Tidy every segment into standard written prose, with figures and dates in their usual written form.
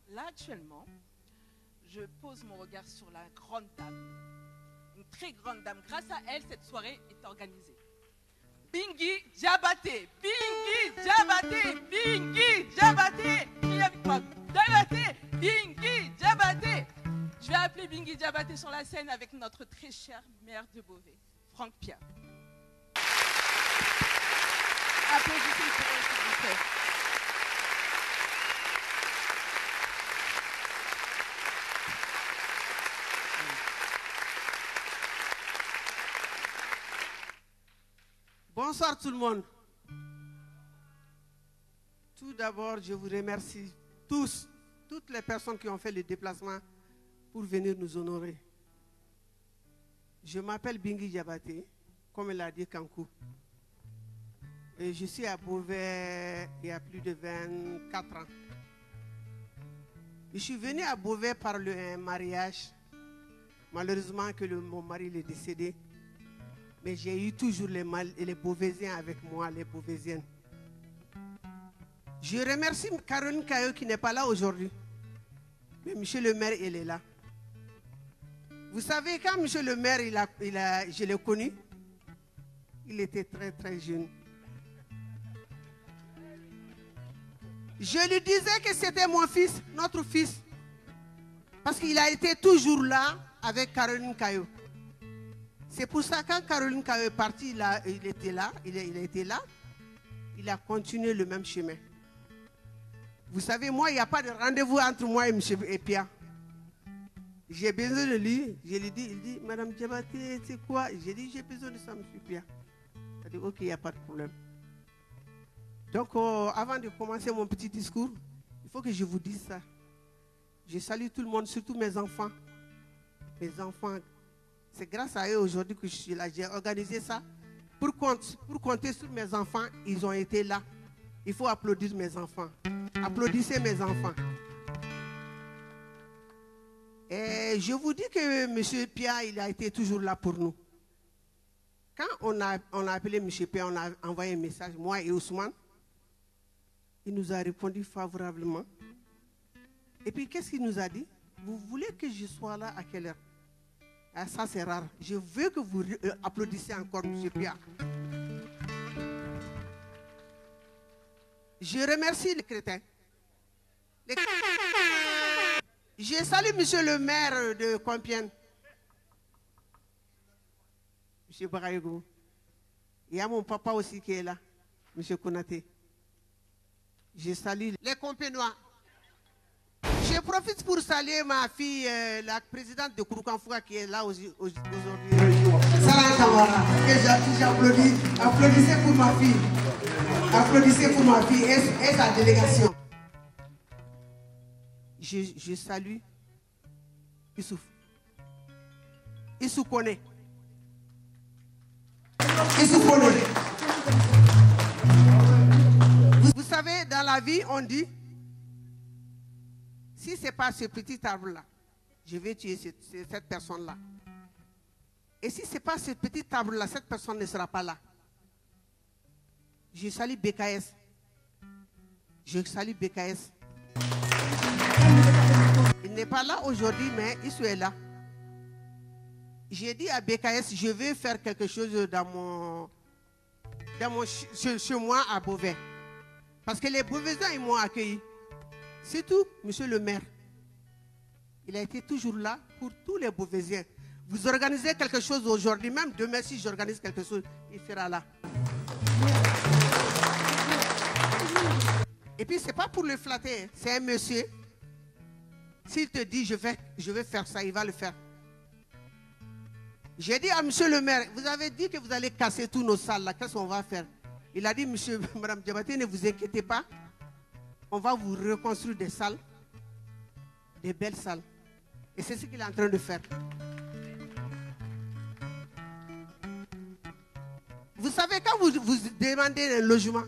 Là, actuellement, je pose mon regard sur la grande dame. Une très grande dame. Grâce à elle, cette soirée est organisée. Bingi Diabaté, Bingi Diabaté, Bingi Diabaté. Qui est avec moi? Diabaté, Bingi Diabaté. Je vais appeler Bingi Diabaté sur la scène avec notre très cher maire de Beauvais, Franck Pia. Applaudissez pour elle, s'il vous plaît. Bonsoir tout le monde. Tout d'abord, je vous remercie tous, toutes les personnes qui ont fait le déplacement pour venir nous honorer. Je m'appelle Bingi Diabaté, comme l'a dit Kankou. Et je suis à Beauvais il y a plus de 24 ans. Je suis venu à Beauvais par un mariage. Malheureusement que mon mari est décédé. Mais j'ai eu toujours les Beauvaisiens avec moi, les Beauvaisiennes. Je remercie Caroline Kayo qui n'est pas là aujourd'hui. Mais monsieur le maire, il est là. Vous savez, quand monsieur le maire, je l'ai connu, il était très très jeune. Je lui disais que c'était mon fils, notre fils. Parce qu'il a été toujours là avec Caroline Kayo. C'est pour ça que quand Caroline Kayo est partie, il était là, il a continué le même chemin. Vous savez, moi, il n'y a pas de rendez-vous entre moi et M. Pia. J'ai besoin de lui, je lui dis, il dit, Madame Diabaté, c'est quoi? J'ai dit, j'ai besoin de ça, M. Pia. Il a dit, ok, il n'y a pas de problème. Donc, avant de commencer mon petit discours, il faut que je vous dise ça. Je salue tout le monde, surtout mes enfants. Mes enfants. C'est grâce à eux aujourd'hui que je suis là. J'ai organisé ça. Pour compter sur mes enfants, ils ont été là. Il faut applaudir mes enfants. Applaudissez mes enfants. Et je vous dis que M. Pia, il a été toujours là pour nous. Quand on a appelé M. Pia, on a envoyé un message, moi et Ousmane. Il nous a répondu favorablement. Et puis, qu'est-ce qu'il nous a dit? Vous voulez que je sois là à quelle heure? Ah, ça, c'est rare. Je veux que vous applaudissez encore M. Pia. Je remercie les chrétiens. Je salue monsieur le maire de Compiègne. M. Baraïgo. Il y a mon papa aussi qui est là, M. Konaté. Je salue les Compiègnois. Je profite pour saluer ma fille, la présidente de Kouroukanfouka qui est là aujourd'hui. Sarah Kamara, que j'applaudis. Applaudissez pour ma fille. Applaudissez pour ma fille et sa délégation. Je salue Issouf. Issouf Kone. Issouf Kone. Vous savez, dans la vie, on dit, si ce n'est pas ce petit arbre-là, je vais tuer cette personne-là. Et si ce n'est pas ce petit arbre-là, cette personne ne sera pas là. Je salue BKS. Je salue BKS. Il n'est pas là aujourd'hui, mais il est là. J'ai dit à BKS, je vais faire quelque chose chez moi à Beauvais. Parce que les Beauvaisiens, ils m'ont accueilli. C'est tout, monsieur le maire. Il a été toujours là pour tous les Beauvaisiens. Vous organisez quelque chose aujourd'hui, même demain, si j'organise quelque chose, il sera là. Et puis, ce n'est pas pour le flatter, c'est un monsieur. S'il te dit, je vais faire ça, il va le faire. J'ai dit à monsieur le maire, vous avez dit que vous allez casser tous nos salles là, qu'est-ce qu'on va faire? Il a dit, monsieur, madame Diabaté, ne vous inquiétez pas. On va vous reconstruire des salles, des belles salles. Et c'est ce qu'il est en train de faire. Vous savez, quand vous demandez un logement,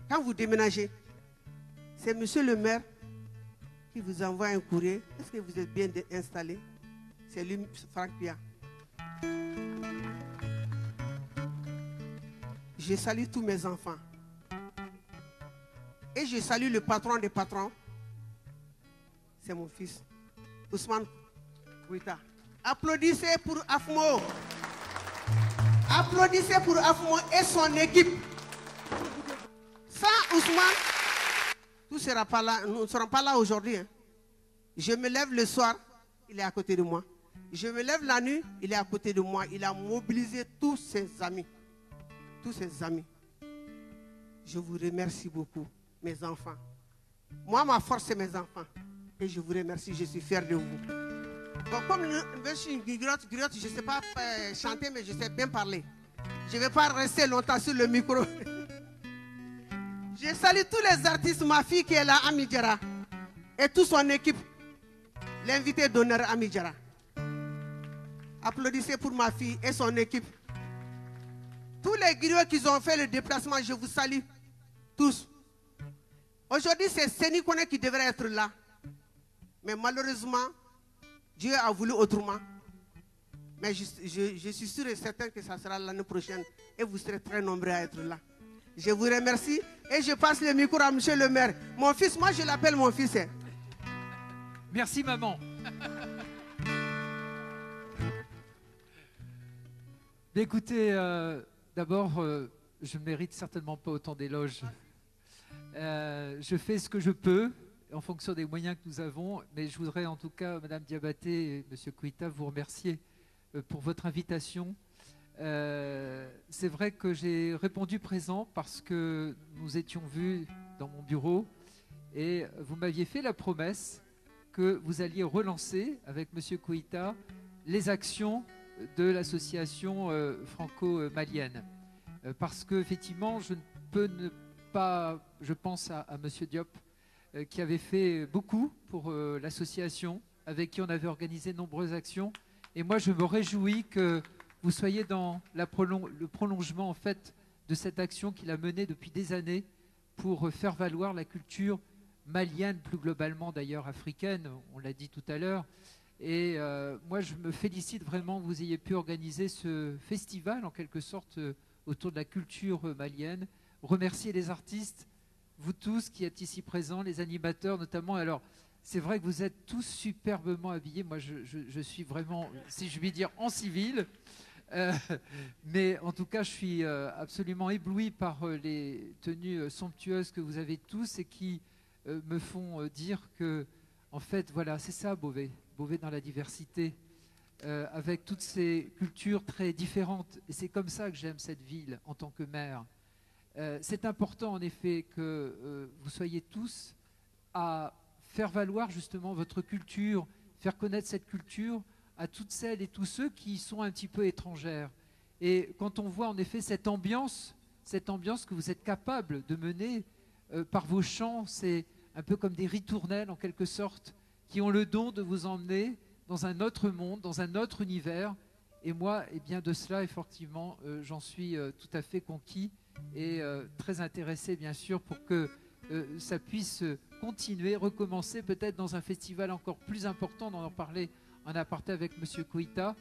quand vous déménagez, c'est monsieur le maire qui vous envoie un courrier. Est-ce que vous êtes bien installé? C'est lui, Franck Pia. Je salue tous mes enfants. Et je salue le patron des patrons, c'est mon fils, Ousmane Kouita. Applaudissez pour Afmo. Applaudissez pour Afmo et son équipe. Sans Ousmane, tout sera pas là, nous ne serons pas là aujourd'hui. Hein. Je me lève le soir, il est à côté de moi. Je me lève la nuit, il est à côté de moi. Il a mobilisé tous ses amis. Tous ses amis. Je vous remercie beaucoup, mes enfants. Moi, ma force, c'est mes enfants. Et je vous remercie, je suis fier de vous. Bon, comme je suis une griotte, je ne sais pas chanter, mais je sais bien parler. Je ne vais pas rester longtemps sur le micro. Je salue tous les artistes, ma fille qui est là, Ami Diarra, et toute son équipe, l'invité d'honneur Ami Diarra. Applaudissez pour ma fille et son équipe. Tous les griots qui ont fait le déplacement, je vous salue tous. Aujourd'hui, c'est Séni Kone qui devrait être là. Mais malheureusement, Dieu a voulu autrement. Mais je suis sûr et certain que ça sera l'année prochaine. Et vous serez très nombreux à être là. Je vous remercie et je passe le micro à monsieur le maire. Mon fils, moi je l'appelle mon fils. Merci maman. Écoutez, d'abord, je ne mérite certainement pas autant d'éloges. Je fais ce que je peux en fonction des moyens que nous avons, mais je voudrais en tout cas, Madame Diabaté et Monsieur Kouita, vous remercier pour votre invitation. C'est vrai que j'ai répondu présent parce que nous étions vus dans mon bureau et vous m'aviez fait la promesse que vous alliez relancer avec Monsieur Kouita les actions de l'association franco-malienne. Parce qu'effectivement, je ne peux ne pas, je pense à Monsieur Diop, qui avait fait beaucoup pour l'association, avec qui on avait organisé de nombreuses actions. Et moi, je me réjouis que vous soyez dans le prolongement en fait de cette action qu'il a menée depuis des années pour faire valoir la culture malienne, plus globalement d'ailleurs africaine, on l'a dit tout à l'heure. Et moi je me félicite vraiment que vous ayez pu organiser ce festival en quelque sorte autour de la culture malienne. Remercier les artistes, vous tous qui êtes ici présents, les animateurs notamment. Alors c'est vrai que vous êtes tous superbement habillés. Moi je suis vraiment, si je puis dire, en civil. Mais en tout cas, je suis absolument ébloui par les tenues somptueuses que vous avez tous et qui me font dire que, en fait, voilà, c'est ça Beauvais. Beauvais dans la diversité, avec toutes ces cultures très différentes. Et c'est comme ça que j'aime cette ville en tant que maire. C'est important, en effet, que vous soyez tous à faire valoir justement votre culture, faire connaître cette culture à toutes celles et tous ceux qui sont un petit peu étrangères. Et quand on voit en effet cette ambiance que vous êtes capable de mener par vos chants, c'est un peu comme des ritournelles en quelque sorte, qui ont le don de vous emmener dans un autre monde, dans un autre univers. Et moi, eh bien de cela, effectivement, j'en suis tout à fait conquis et très intéressé, bien sûr, pour que ça puisse continuer, recommencer, peut-être dans un festival encore plus important, on en parlait en aparté avec M. Kouita.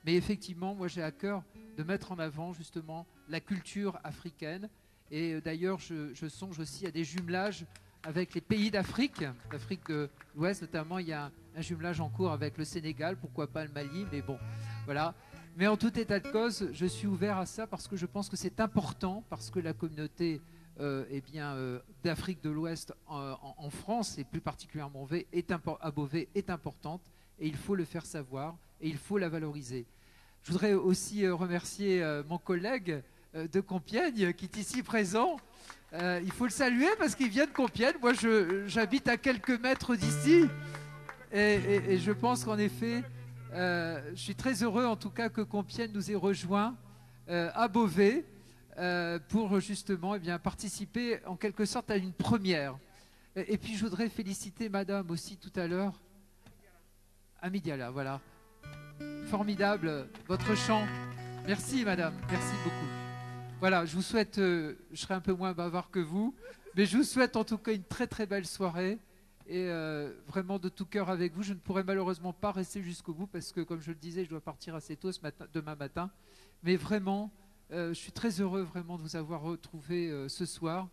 Mais effectivement, moi j'ai à cœur de mettre en avant justement la culture africaine. Et d'ailleurs, je songe aussi à des jumelages avec les pays d'Afrique, d'Afrique de l'Ouest notamment. Il y a un jumelage en cours avec le Sénégal, pourquoi pas le Mali, mais bon, voilà. Mais en tout état de cause, je suis ouvert à ça parce que je pense que c'est important, parce que la communauté d'Afrique de l'Ouest en France, et plus particulièrement à Beauvais, est importante. Et il faut le faire savoir, et il faut la valoriser. Je voudrais aussi remercier mon collègue de Compiègne, qui est ici présent. Il faut le saluer parce qu'il vient de Compiègne. Moi, j'habite à quelques mètres d'ici. Et je pense qu'en effet, je suis très heureux en tout cas que Compiègne nous ait rejoints à Beauvais pour justement participer en quelque sorte à une première. Et puis je voudrais féliciter madame aussi tout à l'heure, Ami Diarra, voilà. Formidable, votre chant. Merci madame, merci beaucoup. Voilà, je vous souhaite, je serai un peu moins bavard que vous, mais je vous souhaite en tout cas une très très belle soirée et vraiment de tout cœur avec vous. Je ne pourrai malheureusement pas rester jusqu'au bout parce que comme je le disais, je dois partir assez tôt demain matin. Mais vraiment, je suis très heureux vraiment de vous avoir retrouvé ce soir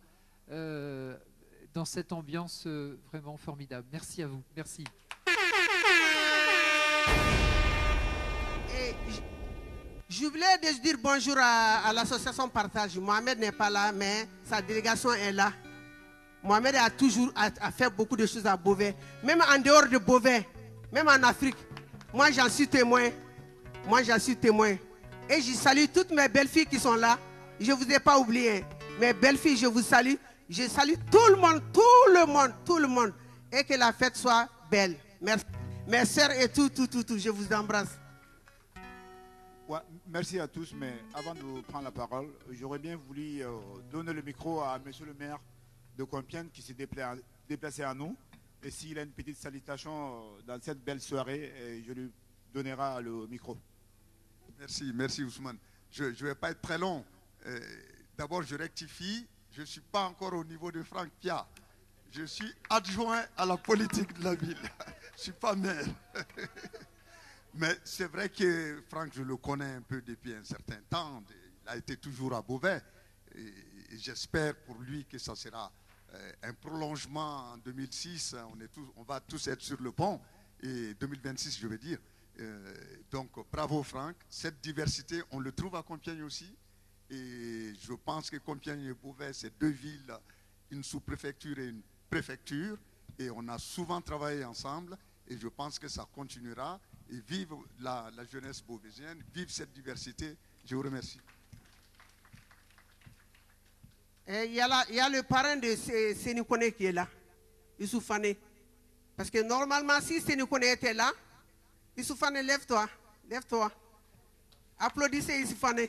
dans cette ambiance vraiment formidable. Merci à vous, merci. Je voulais déjà dire bonjour à l'association Partage. Mohamed n'est pas là, mais sa délégation est là. Mohamed a toujours fait beaucoup de choses à Beauvais. Même en dehors de Beauvais, même en Afrique. Moi, j'en suis témoin. Moi, j'en suis témoin. Et je salue toutes mes belles-filles qui sont là. Je ne vous ai pas oublié. Mes belles-filles, je vous salue. Je salue tout le monde, tout le monde, tout le monde. Et que la fête soit belle. Merci. Mes sœurs et tout, je vous embrasse. Ouais, merci à tous, mais avant de prendre la parole, j'aurais bien voulu donner le micro à monsieur le maire de Compiègne qui s'est déplacé à nous. Et s'il a une petite salutation dans cette belle soirée, je lui donnerai le micro. Merci Ousmane. Je ne vais pas être très long. D'abord, je rectifie. Je ne suis pas encore au niveau de Franck Pia. Je suis adjoint à la politique de la ville. Je ne suis pas maire. Mais c'est vrai que Franck, je le connais un peu depuis un certain temps. Il a été toujours à Beauvais. Et j'espère pour lui que ça sera un prolongement en 2006. On va tous être sur le pont. Et 2026, je veux dire. Donc, bravo Franck. Cette diversité, on le trouve à Compiègne aussi. Et je pense que Compiègne et Beauvais, c'est deux villes, une sous-préfecture et une préfecture. Et on a souvent travaillé ensemble. Et je pense que ça continuera. Et vive la jeunesse beauvaisienne, vive cette diversité. Je vous remercie. Il y a le parrain de Sénikone qui est là, Issoufane. Parce que normalement, si Sénikone était là, Issoufane, lève-toi, lève-toi. Applaudissez Issoufane.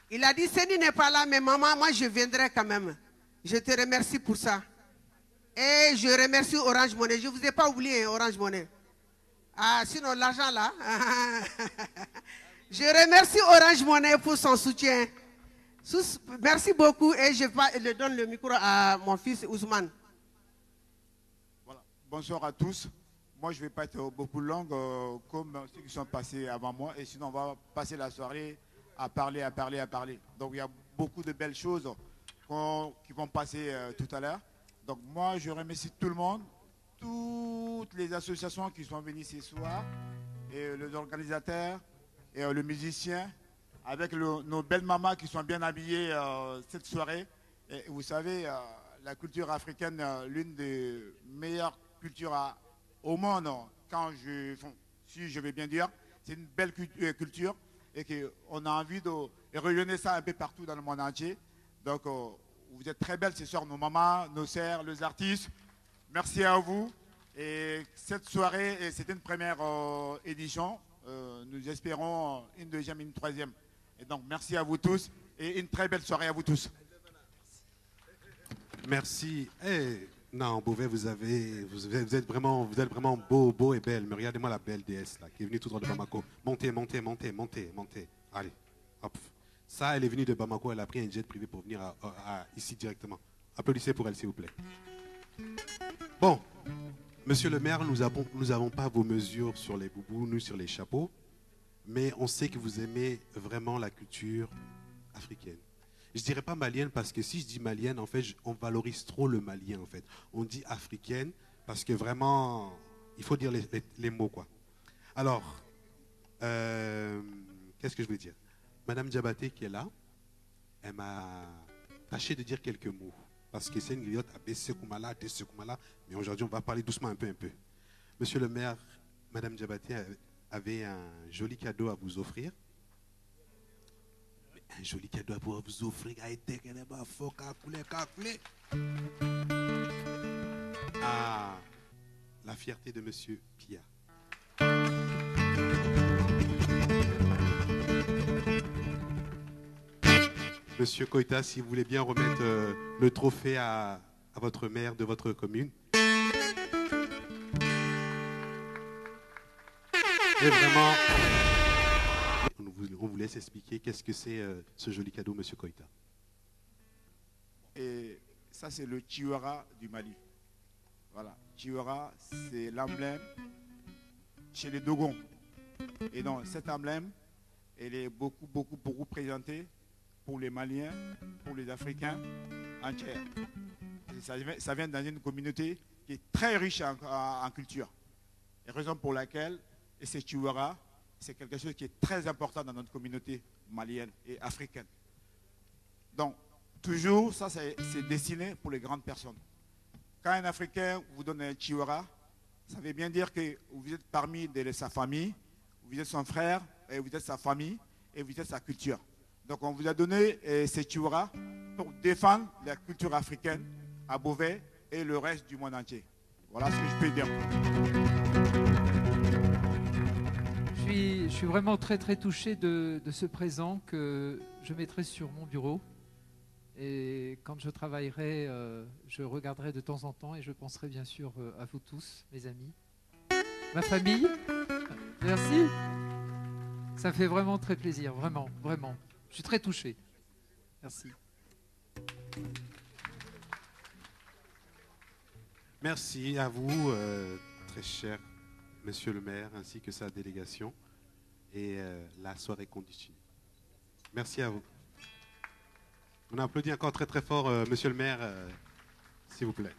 Il a dit, Séni n'est pas là, mais maman, moi je viendrai quand même. Je te remercie pour ça. Et je remercie Orange Money. Je ne vous ai pas oublié, Orange Money. Ah, sinon l'argent là. Je remercie Orange Money pour son soutien. Merci beaucoup et je donne le micro à mon fils Ousmane. Voilà. Bonsoir à tous. Moi, je ne vais pas être beaucoup long comme ceux qui sont passés avant moi. Et sinon, on va passer la soirée à parler. Donc, il y a beaucoup de belles choses qui vont passer tout à l'heure. Donc, moi, je remercie tout le monde, toutes les associations qui sont venues ce soir, et les organisateurs, et le musicien, avec nos belles mamans qui sont bien habillées cette soirée. Et vous savez, la culture africaine, l'une des meilleures cultures au monde, si je vais bien dire, c'est une belle culture et qu'on a envie de rayonner ça un peu partout dans le monde entier. Donc, vous êtes très belles ce soir, nos mamans, nos sœurs, les artistes. Merci à vous. Et cette soirée, c'était une première édition. Nous espérons une deuxième, une troisième. Et donc, merci à vous tous et une très belle soirée à vous tous. Merci. Hey, non, Beauvais, vous êtes vraiment beau et belle. Mais regardez-moi la belle déesse là, qui est venue tout droit de Bamako. Montez. Allez, hop. Ça, elle est venue de Bamako, elle a pris un jet privé pour venir ici directement. Applaudissez pour elle, s'il vous plaît. Bon, monsieur le maire, nous n'avons pas vos mesures sur les boubous, nous sur les chapeaux, mais on sait que vous aimez vraiment la culture africaine. Je ne dirais pas malienne parce que si je dis malienne, en fait, on valorise trop le malien, en fait. On dit africaine parce que vraiment, il faut dire les mots, quoi. Alors, qu'est-ce que je veux dire? Madame Diabaté qui est là, elle m'a tâché de dire quelques mots. Parce que c'est une griotte à Bessekoumala, mais aujourd'hui on va parler doucement un peu. Monsieur le maire, Madame Diabaté avait un joli cadeau à vous offrir. Un joli cadeau à vous offrir. Ah, la fierté de Monsieur Pia. Monsieur Koïta, si vous voulez bien remettre le trophée à votre maire de votre commune. Et vraiment, on vous laisse expliquer qu'est-ce que c'est ce joli cadeau, Monsieur Koïta. Et ça, c'est le Chiwara du Mali. Voilà, Chiwara, c'est l'emblème chez les Dogons. Et donc, cet emblème, elle est beaucoup présentée pour les Maliens, pour les Africains entiers. Ça vient dans une communauté qui est très riche en culture. Et raison pour laquelle, et c'est Chiwara, c'est quelque chose qui est très important dans notre communauté malienne et africaine. Donc, toujours, ça c'est destiné pour les grandes personnes. Quand un Africain vous donne un chiwara, ça veut bien dire que vous êtes parmi sa famille, vous êtes son frère, et vous êtes sa famille, et vous êtes sa culture. Donc on vous a donné ces chiwara pour défendre la culture africaine à Beauvais et le reste du monde entier. Voilà ce que je peux dire. Je suis vraiment très très touché de ce présent que je mettrai sur mon bureau. Et quand je travaillerai, je regarderai de temps en temps et je penserai bien sûr à vous tous, mes amis, ma famille. Merci. Ça fait vraiment très plaisir, vraiment, vraiment. Je suis très touché. Merci. Merci à vous, très cher Monsieur le maire, ainsi que sa délégation. Et la soirée continue. Merci à vous. On applaudit encore très très fort Monsieur le maire, s'il vous plaît.